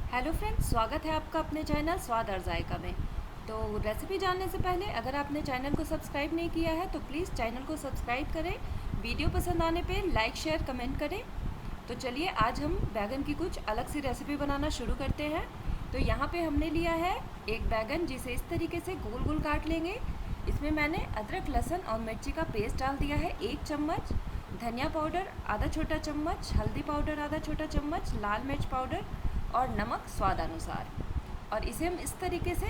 Hello friends, स्वागत है आपका अपने चैनल स्वाद और जायका में। तो रेसिपी जानने से पहले अगर आपने चैनल को सब्सक्राइब नहीं किया है तो प्लीज़ चैनल को सब्सक्राइब करें। वीडियो पसंद आने पे लाइक शेयर कमेंट करें। तो चलिए आज हम बैगन की कुछ अलग सी रेसिपी बनाना शुरू करते हैं। तो यहाँ पे हमने लिया है एक बैगन, जिसे इस तरीके से गोल गोल काट लेंगे। इसमें मैंने अदरक लहसुन और मिर्ची का पेस्ट डाल दिया है 1 चम्मच, धनिया पाउडर आधा छोटा चम्मच, हल्दी पाउडर आधा छोटा चम्मच, लाल मिर्च पाउडर और नमक स्वाद अनुसार। और इसे हम इस तरीके से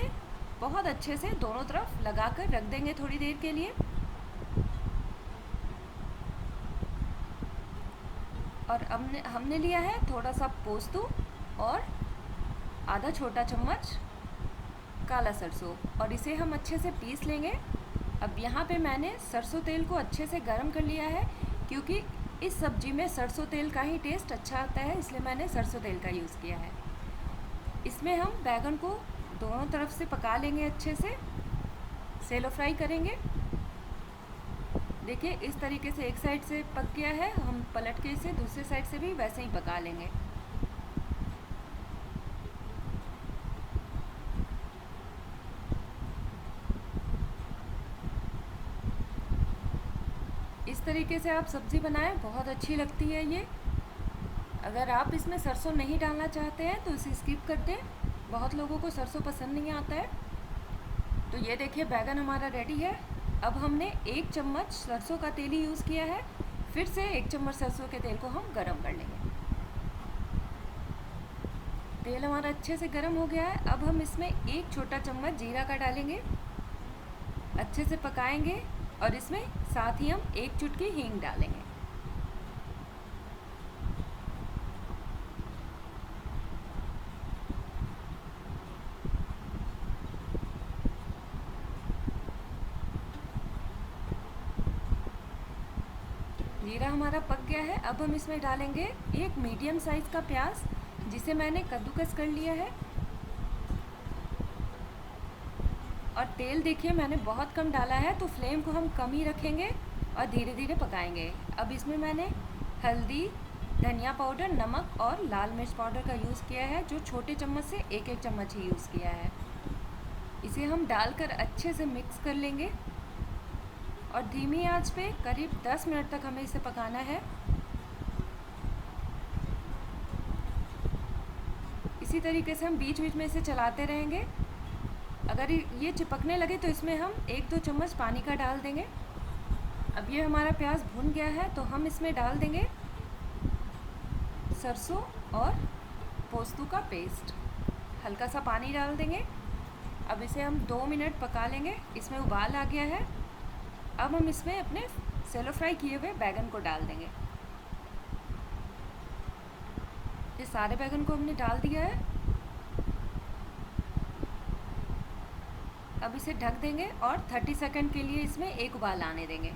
बहुत अच्छे से दोनों तरफ लगा कर रख देंगे थोड़ी देर के लिए। और हमने लिया है थोड़ा सा पोस्तू और आधा छोटा चम्मच काला सरसों, और इसे हम अच्छे से पीस लेंगे। अब यहाँ पे मैंने सरसों तेल को अच्छे से गर्म कर लिया है, क्योंकि इस सब्ज़ी में सरसों तेल का ही टेस्ट अच्छा आता है, इसलिए मैंने सरसों तेल का यूज़ किया है। इसमें हम बैगन को दोनों तरफ से पका लेंगे, अच्छे से सेलो फ्राई करेंगे। देखिए इस तरीके से एक साइड से पक गया है, हम पलट के इसे दूसरे साइड से भी वैसे ही पका लेंगे। इस तरीके से आप सब्ज़ी बनाएं, बहुत अच्छी लगती है ये। अगर आप इसमें सरसों नहीं डालना चाहते हैं तो इसे स्किप कर दें, बहुत लोगों को सरसों पसंद नहीं आता है। तो ये देखिए बैगन हमारा रेडी है। अब हमने 1 चम्मच सरसों का तेल ही यूज़ किया है, फिर से 1 चम्मच सरसों के तेल को हम गरम कर लेंगे। तेल हमारा अच्छे से गरम हो गया है। अब हम इसमें 1 छोटा चम्मच जीरा का डालेंगे, अच्छे से पकाएंगे। और इसमें साथ ही हम 1 चुटकी हींग डालेंगे। जीरा हमारा पक गया है। अब हम इसमें डालेंगे एक मीडियम साइज़ का प्याज, जिसे मैंने कद्दूकस कर लिया है। और तेल देखिए मैंने बहुत कम डाला है, तो फ्लेम को हम कम ही रखेंगे और धीरे धीरे पकाएंगे। अब इसमें मैंने हल्दी, धनिया पाउडर, नमक और लाल मिर्च पाउडर का यूज़ किया है, जो छोटे चम्मच से 1-1 चम्मच ही यूज़ किया है। इसे हम डालकर अच्छे से मिक्स कर लेंगे और धीमी आंच पे करीब 10 मिनट तक हमें इसे पकाना है। इसी तरीके से हम बीच बीच में इसे चलाते रहेंगे। अगर ये चिपकने लगे तो इसमें हम 1-2 चम्मच पानी का डाल देंगे। अब ये हमारा प्याज भुन गया है, तो हम इसमें डाल देंगे सरसों और पोस्तू का पेस्ट, हल्का सा पानी डाल देंगे। अब इसे हम 2 मिनट पका लेंगे। इसमें उबाल आ गया है। अब हम इसमें अपने सेलो फ्राई किए हुए बैगन को डाल देंगे। ये सारे बैगन को हमने डाल दिया है। अब इसे ढक देंगे और 30 सेकंड के लिए इसमें एक उबाल आने देंगे।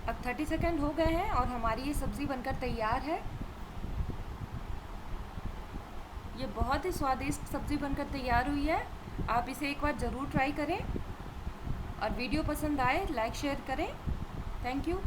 अब 30 सेकंड हो गए हैं और हमारी ये सब्ज़ी बनकर तैयार है। ये बहुत ही स्वादिष्ट सब्ज़ी बनकर तैयार हुई है। आप इसे एक बार ज़रूर ट्राई करें और वीडियो पसंद आए लाइक शेयर करें। Thank you.